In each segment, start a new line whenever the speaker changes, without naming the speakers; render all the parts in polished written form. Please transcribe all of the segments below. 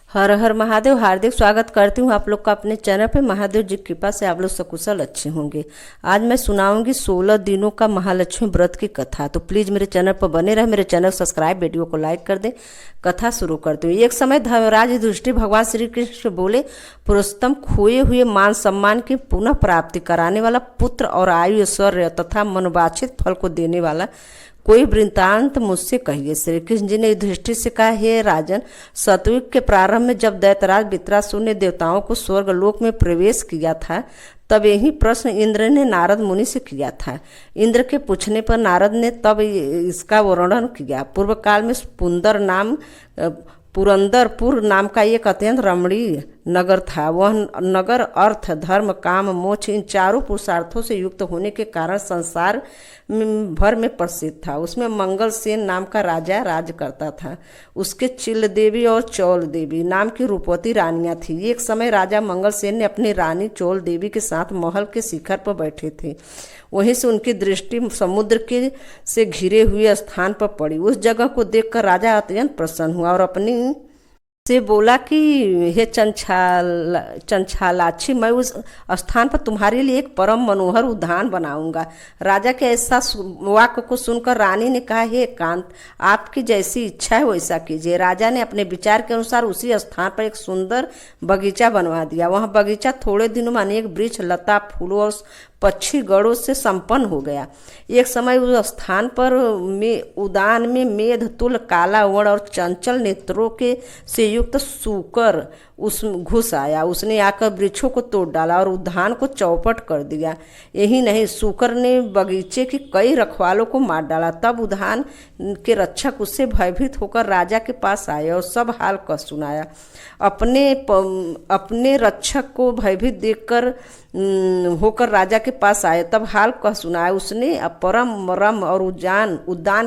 हर हर महादेव। हार्दिक स्वागत करती हूँ आप लोग का अपने चैनल पे। महादेव जी की कृपा से आप लोग सकुशल अच्छे होंगे। आज मैं सुनाऊंगी 16 दिनों का महालक्ष्मी व्रत की कथा। तो प्लीज़ मेरे चैनल पर बने रहे, मेरे चैनल को सब्सक्राइब, वीडियो को लाइक कर दें। कथा शुरू करती हूँ। एक समय धर्मराज युधिष्ठिर भगवान श्री कृष्ण बोले, पुरुषोत्तम, खोए हुए मान सम्मान की पुनः प्राप्ति कराने वाला, पुत्र और आयु ऐश्वर्य तथा मनोवांछित फल को देने वाला कोई वृत्तांत मुझसे कहिए। श्री कृष्ण जी ने युधिष्ठिर से कहा, हे राजन, सतयुग के प्रारंभ में जब दैत्यराज वृत्रासुर ने देवताओं को स्वर्ग लोक में प्रवेश किया था, तब यही प्रश्न इंद्र ने नारद मुनि से किया था। इंद्र के पूछने पर नारद ने तब इसका वर्णन किया। पूर्व काल में पुरंदरपुर नाम का एक अत्यंत रमणीय नगर था। वह नगर अर्थ, धर्म, काम, मोक्ष इन चारों पुरुषार्थों से युक्त होने के कारण संसार भर में प्रसिद्ध था। उसमें मंगलसेन नाम का राजा राज करता था। उसके चिल देवी और चौल देवी नाम की रूपवती रानियां थी। एक समय राजा मंगलसेन ने अपनी रानी चौल देवी के साथ महल के शिखर पर बैठे थे। वहीं से उनकी दृष्टि समुद्र के से घिरे हुए स्थान पर पड़ी। उस जगह को देखकर राजा अत्यंत प्रसन्न हुआ और अपनी से बोला कि हे चंचलाक्षी, मैं उस स्थान पर तुम्हारे लिए एक परम मनोहर उद्यान बनाऊंगा। राजा के ऐसा वाक्य को सुनकर रानी ने कहा, हे कांत, आपकी जैसी इच्छा है वैसा कीजिए। राजा ने अपने विचार के अनुसार उसी स्थान पर एक सुंदर बगीचा बनवा दिया। वह बगीचा थोड़े दिनों में अनेक वृक्ष, लता, फूलों और पक्षी गणों से संपन्न हो गया। एक समय उस स्थान पर उद्यान में मेध तुल, काला वर्ण और चंचल नेत्रों के से युक्त सूकर उस घुस आया। उसने आकर वृक्षों को तोड़ डाला और उद्यान को चौपट कर दिया। यही नहीं, सूकर ने बगीचे के कई रखवालों को मार डाला। तब उद्यान के रक्षक उससे भयभीत होकर राजा के पास आए और सब हाल कह सुनाया। अपने रक्षक को भयभीत देखकर होकर राजा के पास आए, तब हाल कह सुनाया। उसने परम रम और उद्यान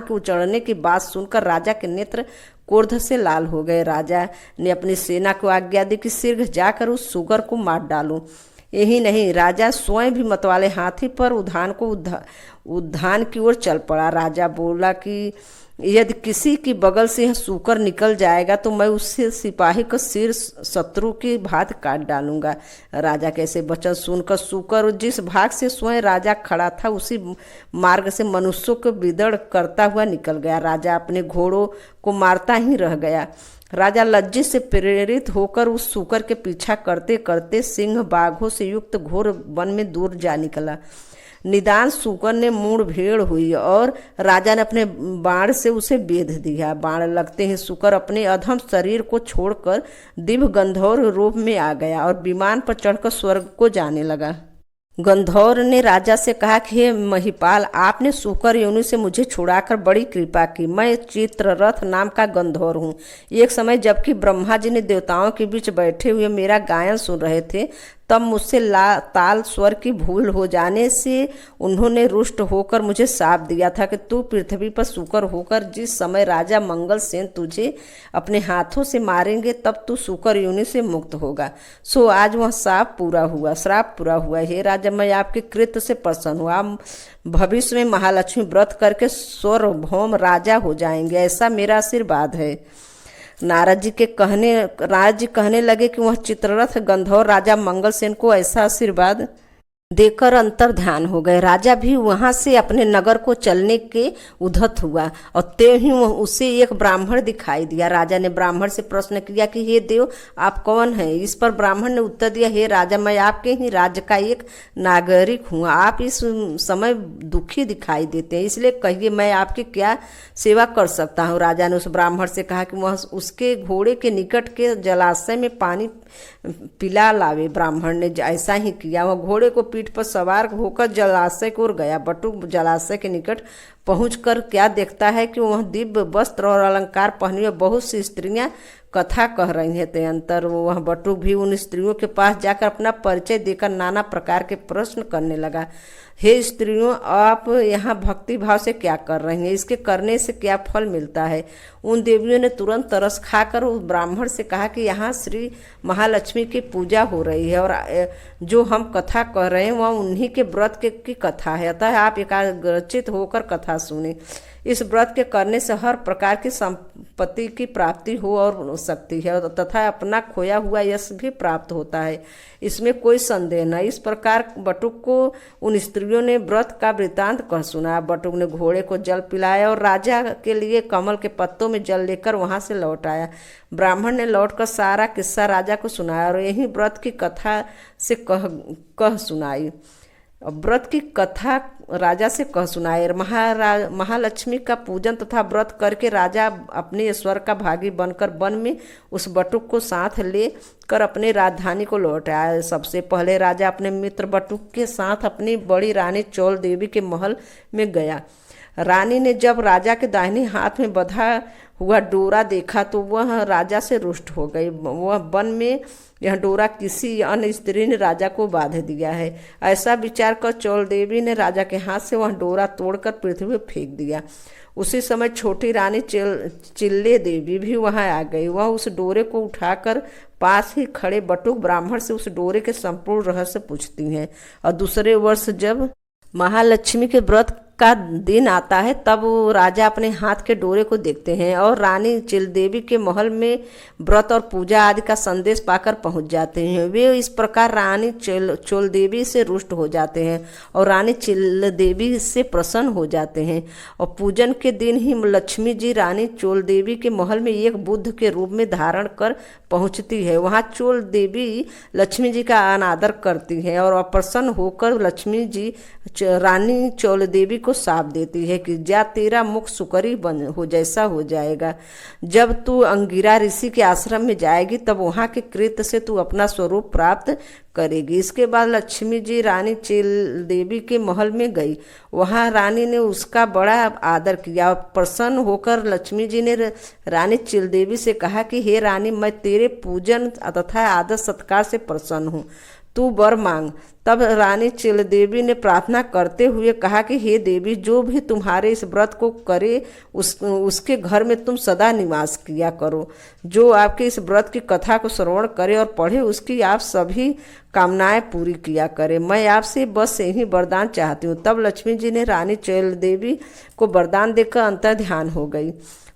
के उजड़ने की बात सुनकर राजा के नेत्र क्रोध से लाल हो गए। राजा ने अपनी सेना को आज्ञा दी कि शीघ्र जाकर उस सुगर को मार डालो। यही नहीं, राजा स्वयं भी मतवाले हाथी पर उद्यान की ओर चल पड़ा। राजा बोला कि यदि किसी की बगल से यह सूकर निकल जाएगा तो मैं उससे सिपाही का सिर शत्रु की भांति काट डालूंगा। राजा कैसे वचन सुनकर सूकर जिस भाग से स्वयं राजा खड़ा था उसी मार्ग से मनुष्यों को विदड़ करता हुआ निकल गया। राजा अपने घोड़ों को मारता ही रह गया। राजा लज्जित से प्रेरित होकर उस सूकर के पीछा करते करते सिंह बाघों से युक्त घोर वन में दूर जा निकला। निदान सूकर ने मुड़भेड़ हुई और राजा ने अपने बाण से उसे बेध दिया। बाण लगते ही सूकर अपने अधम शरीर को छोड़कर दिव्य गंधर्व रूप में आ गया और विमान पर चढ़कर स्वर्ग को जाने लगा। गंधर्व ने राजा से कहा कि हे महिपाल, आपने सूकर योनि से मुझे छुड़ाकर बड़ी कृपा की। मैं चित्ररथ नाम का गंधर्व हूँ। एक समय जबकि ब्रह्मा जी ने देवताओं के बीच बैठे हुए मेरा गायन सुन रहे थे, तब मुझसे ताल स्वर की भूल हो जाने से उन्होंने रुष्ट होकर मुझे शाप दिया था कि तू पृथ्वी पर सूकर होकर जिस समय राजा मंगलसेन तुझे अपने हाथों से मारेंगे, तब तू सूकर योनि से मुक्त होगा। सो आज वह श्राप पूरा हुआ। हे राजा, मैं आपके कृत्य से प्रसन्न हुआ। भविष्य में महालक्ष्मी व्रत करके सार्वभौम राजा हो जाएंगे, ऐसा मेरा आशीर्वाद है। नारद जी कहने लगे कि वह चित्ररथ गंधर्व राजा मंगलसेन को ऐसा आशीर्वाद देकर अंतर ध्यान हो गए। राजा भी वहां से अपने नगर को चलने के उद्धत हुआ और त्यों ही उसे एक ब्राह्मण दिखाई दिया। राजा ने ब्राह्मण से प्रश्न किया कि हे देव, आप कौन हैं? इस पर ब्राह्मण ने उत्तर दिया, हे राजा, मैं आपके ही राज्य का एक नागरिक हूँ। आप इस समय दुखी दिखाई देते हैं, इसलिए कहिए मैं आपकी क्या सेवा कर सकता हूँ। राजा ने उस ब्राह्मण से कहा कि वह उसके घोड़े के निकट के जलाशय में पानी पिला लावे। ब्राह्मण ने ऐसा ही किया। वह घोड़े को पीठ पर सवार होकर जलाशय की ओर गया। बटुक जलाशय के निकट पहुंचकर क्या देखता है कि वह दिव्य वस्त्र और अलंकार पहनी हुई बहुत सी स्त्रियां कथा कह रही हैं। तदंतर वह बटुक भी उन स्त्रियों के पास जाकर अपना परिचय देकर नाना प्रकार के प्रश्न करने लगा। हे स्त्रियों, आप यहाँ भक्ति भाव से क्या कर रही हैं? इसके करने से क्या फल मिलता है? उन देवियों ने तुरंत तरस खाकर उस ब्राह्मण से कहा कि यहाँ श्री महालक्ष्मी की पूजा हो रही है और जो हम कथा कह रहे हैं वह उन्हीं के व्रत की कथा है, अतः आप एकाग्रचित होकर कथा सुने। इस व्रत के करने से हर प्रकार की संपत्ति की प्राप्ति हो सकती है तथा अपना खोया हुआ यश भी प्राप्त होता है, इसमें कोई संदेह नहीं। इस प्रकार बटुक को उन स्त्रियों ने व्रत का वृतांत कह सुना। बटुक ने घोड़े को जल पिलाया और राजा के लिए कमल के पत्तों में जल लेकर वहां से लौट आया। ब्राह्मण ने लौटकर सारा किस्सा राजा को सुनाया और यही व्रत की कथा से कह सुनाई। व्रत की कथा राजा से कह सुनाए। महालक्ष्मी का पूजन तथा व्रत करके राजा अपने ईश्वर का भागी बनकर वन में उस बटुक को साथ ले कर अपने राजधानी को लौट आया। सबसे पहले राजा अपने मित्र बटुक के साथ अपनी बड़ी रानी चौल देवी के महल में गया। रानी ने जब राजा के दाहिने हाथ में बंधा हुआ डोरा देखा तो वह राजा से रुष्ट हो गई। वह वन में यह डोरा किसी अन्य स्त्री ने राजा को बांध दिया है, ऐसा विचार कर चौल देवी ने राजा के हाथ से वह डोरा तोड़कर पृथ्वी में फेंक दिया। उसी समय छोटी रानी चिल्ले देवी भी वहां आ गई। वह उस डोरे को उठाकर पास ही खड़े बटुक ब्राह्मण से उस डोरे के संपूर्ण रहस्य पूछती हैं। और दूसरे वर्ष जब महालक्ष्मी के व्रत का दिन आता है तब राजा अपने हाथ के डोरे को देखते हैं और रानी चिल देवी के महल में व्रत और पूजा आदि का संदेश पाकर पहुंच जाते हैं। वे इस प्रकार रानी चोल देवी से रुष्ट हो जाते हैं और रानी चिल देवी से प्रसन्न हो जाते हैं। और पूजन के दिन ही लक्ष्मी जी रानी चोल देवी के महल में एक बुद्ध के रूप में धारण कर पहुंचती है। वहां चोल देवी लक्ष्मी जी का अनादर करती है और अप्रसन्न होकर लक्ष्मी जी रानी चोल देवी को साप देती है कि जा तेरा मुख सुकरी बन हो जैसा हो जाएगा। जब तू अंगिरा ऋषि के आश्रम में जाएगी तब वहां के कृत्य से तू अपना स्वरूप प्राप्त करेगी। इसके बाद लक्ष्मी जी रानी चील देवी के महल में गई। वहां रानी ने उसका बड़ा आदर किया और प्रसन्न होकर लक्ष्मी जी ने रानी चील देवी से कहा कि हे रानी, मैं तेरे पूजन तथा आदर सत्कार से प्रसन्न हूँ, तू वर मांग। तब रानी चिल देवी ने प्रार्थना करते हुए कहा कि हे देवी, जो भी तुम्हारे इस व्रत को करे उसके घर में तुम सदा निवास किया करो। जो आपके इस व्रत की कथा को श्रवण करे और पढ़े उसकी आप सभी कामनाएं पूरी किया करे। मैं आपसे बस यही वरदान चाहती हूँ। तब लक्ष्मी जी ने रानी चिल देवी को वरदान देकर अंतर ध्यान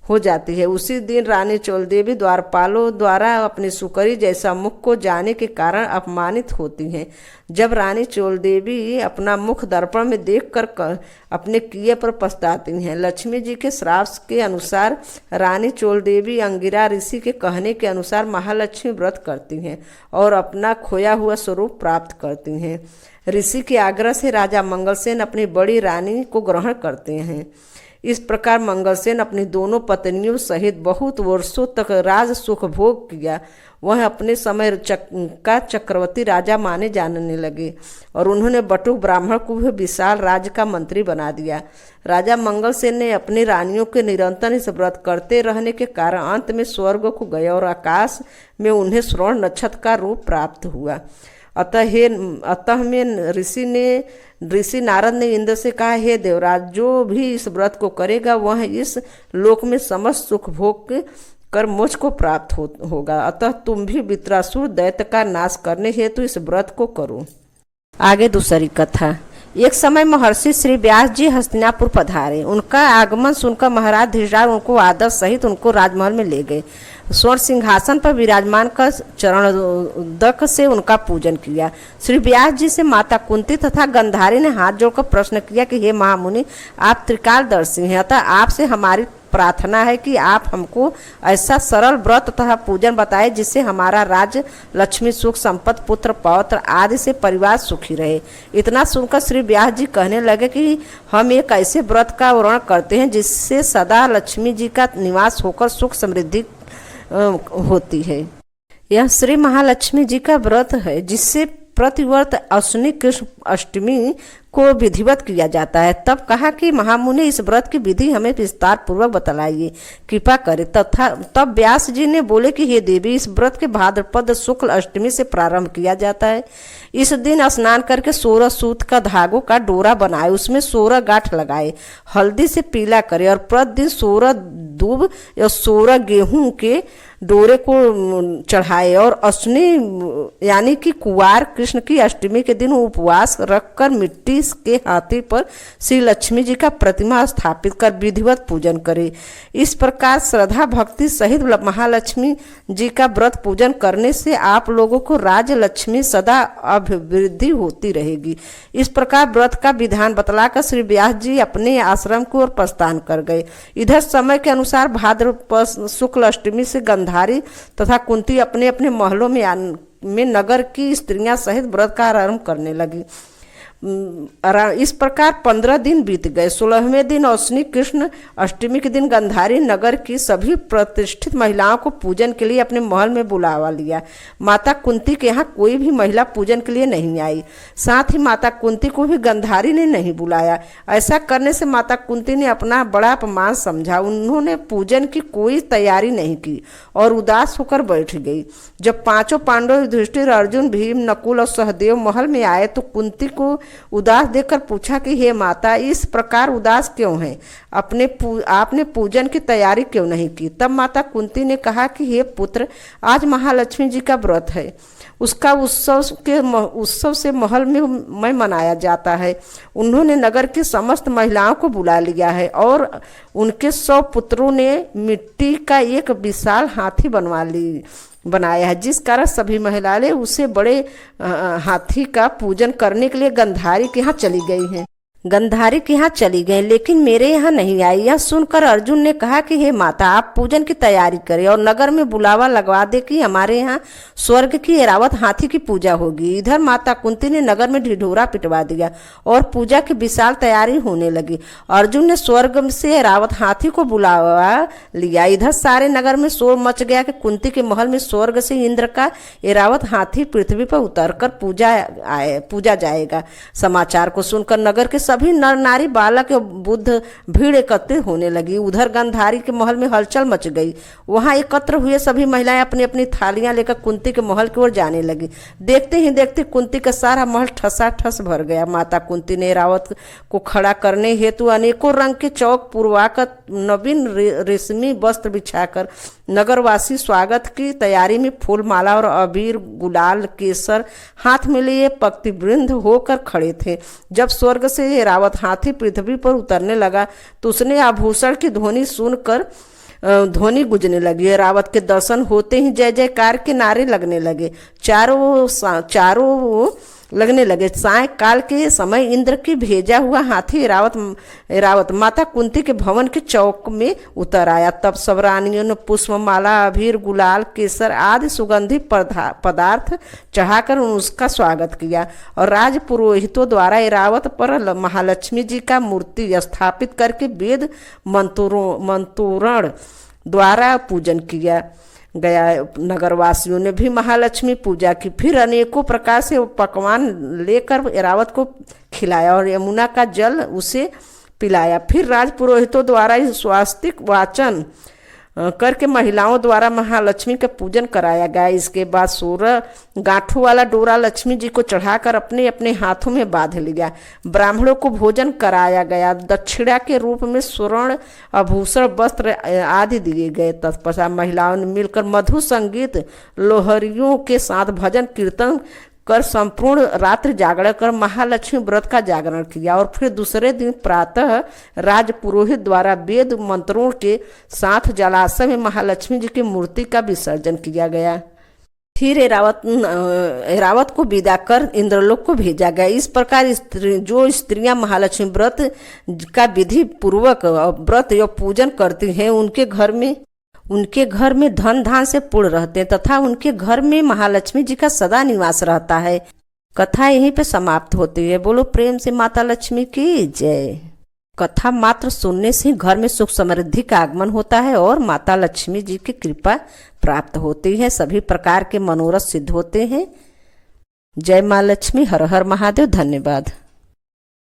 हो जाती है। उसी दिन रानी चोल देवी द्वारपालों द्वारा अपने सुकरी जैसा मुख को जाने के कारण अपमानित होती हैं। जब रानी चोल देवी अपना मुख दर्पण में देखकर अपने किए पर पछताती हैं। लक्ष्मी जी के श्राप के अनुसार रानी चोल देवी अंगिरा ऋषि के कहने के अनुसार महालक्ष्मी व्रत करती हैं और अपना खोया हुआ स्वरूप प्राप्त करती हैं। ऋषि के आग्रह से राजा मंगलसेन अपनी बड़ी रानी को ग्रहण करते हैं। इस प्रकार मंगलसेन अपनी दोनों पत्नियों सहित बहुत वर्षों तक राज सुख भोग किया। वह अपने समय का चक्रवर्ती राजा माने जानने लगे और उन्होंने बटुक ब्राह्मण को भी विशाल राज्य का मंत्री बना दिया। राजा मंगलसेन ने अपनी रानियों के निरंतर इस व्रत करते रहने के कारण अंत में स्वर्ग को गए और आकाश में उन्हें स्वर्ण नक्षत्र का रूप प्राप्त हुआ। अतः में ऋषि नारद ने इंद्र से कहा, हे देवराज, जो भी इस व्रत को करेगा वह इस लोक में समस्त सुख भोग कर मोक्ष को प्राप्त होगा। अतः तुम भी वित्रासुर दैत्य का नाश करने हेतु इस व्रत को करो। आगे दूसरी कथा। एक समय महर्षि श्री व्यास जी हस्तिनापुर पधारे। उनका आगमन सुनकर महाराज धीरराज उनको आदर सहित उनको राजमहल में ले गए। स्वर्ण सिंहासन पर विराजमान कर चरणोदक से उनका पूजन किया। श्री व्यास जी से माता कुंती तथा गंधारी ने हाथ जोड़कर प्रश्न किया कि हे महामुनि, आप त्रिकालदर्शी हैं, अतः आपसे हमारी प्रार्थना है कि आप हमको ऐसा सरल व्रत तथा पूजन बताए जिससे हमारा राज्य, लक्ष्मी, सुख, संपत्ति, पुत्र पौत्र आदि से परिवार सुखी रहे। इतना सुनकर श्री व्यास जी कहने लगे कि हम एक ऐसे व्रत का वर्णन करते हैं जिससे सदा लक्ष्मी जी का निवास होकर सुख समृद्धि होती है। यह श्री महालक्ष्मी जी का व्रत है जिससे प्रतिवर्ष अश्विनी कृष्ण अष्टमी को विधिवत किया जाता है। तब कहा कि महामुनि, इस व्रत की विधि हमें विस्तार पूर्वक बतलाइए, कृपा करें। तब व्यास जी ने बोले कि हे देवी, इस व्रत के भाद्रपद शुक्ल अष्टमी से प्रारंभ किया जाता है। इस दिन स्नान करके 16 सूत का धागों का डोरा बनाए, उसमें 16 गांठ लगाए, हल्दी से पीला करे और प्रतिदिन 16 दूब या 16 गेहूं के डोरे को चढ़ाए और अश्विनी यानी कि कुवार कृष्ण की अष्टमी के दिन उपवास रखकर मिट्टी के हाथी पर श्री लक्ष्मी जी का प्रतिमा स्थापित कर विधिवत पूजन करे। इस प्रकार श्रद्धा भक्ति सहित महालक्ष्मी जी का व्रत पूजन करने से आप लोगों को राज लक्ष्मी सदा अभिवृद्धि होती रहेगी। इस प्रकार व्रत का विधान बतलाकर श्री व्यास जी अपने आश्रम की ओर प्रस्थान कर गए। इधर समय के अनुसार भाद्रपद शुक्ल अष्टमी से गांधारी तथा कुंती अपने अपने महलों में नगर की स्त्रियां सहित व्रत का आरंभ करने लगी। इस प्रकार 15 दिन बीत गए। 16वें दिन अश्विनी कृष्ण अष्टमी के दिन गांधारी नगर की सभी प्रतिष्ठित महिलाओं को पूजन के लिए अपने महल में बुलावा लिया। माता कुंती के यहाँ कोई भी महिला पूजन के लिए नहीं आई। साथ ही माता कुंती को भी गांधारी ने नहीं बुलाया। ऐसा करने से माता कुंती ने अपना बड़ा अपमान समझा। उन्होंने पूजन की कोई तैयारी नहीं की और उदास होकर बैठ गई। जब पांचों पांडव युधिष्ठिर, अर्जुन, भीम, नकुल और सहदेव महल में आए तो कुंती को उदास देखकर पूछा कि हे माता, इस प्रकार उदास क्यों हैं? आपने पूजन की तैयारी क्यों नहीं की? तब माता कुंती ने कहा कि हे पुत्र, आज महालक्ष्मी जी का व्रत है। उसका उत्सव से महल में मनाया जाता है। उन्होंने नगर की समस्त महिलाओं को बुला लिया है और उनके 100 पुत्रों ने मिट्टी का एक विशाल हाथी बनाया है, जिस कारण सभी महिलाएं उसे बड़े हाथी का पूजन करने के लिए गांधारी के यहाँ चली गई हैं। गांधारी के यहाँ चली गई लेकिन मेरे यहाँ नहीं आई। यह सुनकर अर्जुन ने कहा कि हे माता, आप पूजन की तैयारी करें और नगर में बुलावा लगवा दे कि हमारे यहाँ स्वर्ग की ऐरावत हाथी की पूजा होगी। इधर माता कुंती ने नगर में ढिढोरा पिटवा दिया और पूजा की विशाल तैयारी होने लगी। अर्जुन ने स्वर्ग से ऐरावत हाथी को बुलावा लिया। इधर सारे नगर में शोर मच गया कि कुंती के महल में स्वर्ग से इंद्र का ऐरावत हाथी पृथ्वी पर उतरकर पूजा जाएगा। समाचार को सुनकर नगर के सभी नर नारी, बालक और बुद्ध भीड़ एकत्रित होने लगी। उधर गांधारी के महल में हलचल मच गई। वहां एकत्र हुए सभी महिलाएं अपनी अपनी थालियां लेकर कुंती के महल की ओर जाने लगी। देखते ही देखते कुंती का सारा महल ठसाठस भर गया। माता कुंती ने ऐरावत को खड़ा करने हेतु अनेकों रंग के चौक पुरवाकर नवीन रेशमी वस्त्र बिछाकर नगरवासी स्वागत की तैयारी में फूल माला और अबीर, गुलाल, केसर हाथ में लिए पंक्तिबद्ध होकर खड़े थे। जब स्वर्ग से ऐरावत हाथी पृथ्वी पर उतरने लगा तो उसने आभूषण की ध्वनि सुनकर ध्वनि गूंजने लगी। ऐरावत के दर्शन होते ही जय जयकार के नारे लगने लगे। चारों लगने लगे। सायंकाल के समय इंद्र की भेजा हुआ हाथी ऐरावत माता कुंती के भवन के चौक में उतर आया। तब सब रानियों ने पुष्पमाला, अबीर, गुलाल, केसर आदि सुगंधी पदार्थ चढ़ाकर उसका स्वागत किया और राज पुरोहितों द्वारा ऐरावत पर महालक्ष्मी जी का मूर्ति स्थापित करके वेद मंत्रोण द्वारा पूजन किया गया। नगरवासियों ने भी महालक्ष्मी पूजा की। फिर अनेकों प्रकार से पकवान लेकर ऐरावत को खिलाया और यमुना का जल उसे पिलाया। फिर राज पुरोहितों द्वारा स्वास्तिक वाचन करके महिलाओं द्वारा महालक्ष्मी का पूजन कराया गया। इसके बाद 16 गांठों वाला डोरा लक्ष्मी जी को चढ़ाकर अपने अपने हाथों में बांध लिया। ब्राह्मणों को भोजन कराया गया। दक्षिणा के रूप में स्वर्ण आभूषण, वस्त्र आदि दिए गए। तत्पश्चात महिलाओं ने मिलकर मधुर संगीत, लोहरियों के साथ भजन कीर्तन कर संपूर्ण रात्रि जागरण कर महालक्ष्मी व्रत का जागरण किया और फिर दूसरे दिन प्रातः राज पुरोहित द्वारा वेद मंत्रों के साथ जलाशय में महालक्ष्मी जी की मूर्ति का विसर्जन किया गया। फिर ऐरावत को विदा कर इंद्रलोक को भेजा गया। इस प्रकार जो स्त्रियां महालक्ष्मी व्रत का विधि पूर्वक व्रत या पूजन करती हैं उनके घर में धन धान से पूर्ण रहते हैं तथा उनके घर में महालक्ष्मी जी का सदा निवास रहता है। कथा यहीं पे समाप्त होती है। बोलो प्रेम से माता लक्ष्मी की जय। कथा मात्र सुनने से घर में सुख समृद्धि का आगमन होता है और माता लक्ष्मी जी की कृपा प्राप्त होती है। सभी प्रकार के मनोरथ सिद्ध होते हैं। जय माँ लक्ष्मी। हर हर महादेव। धन्यवाद।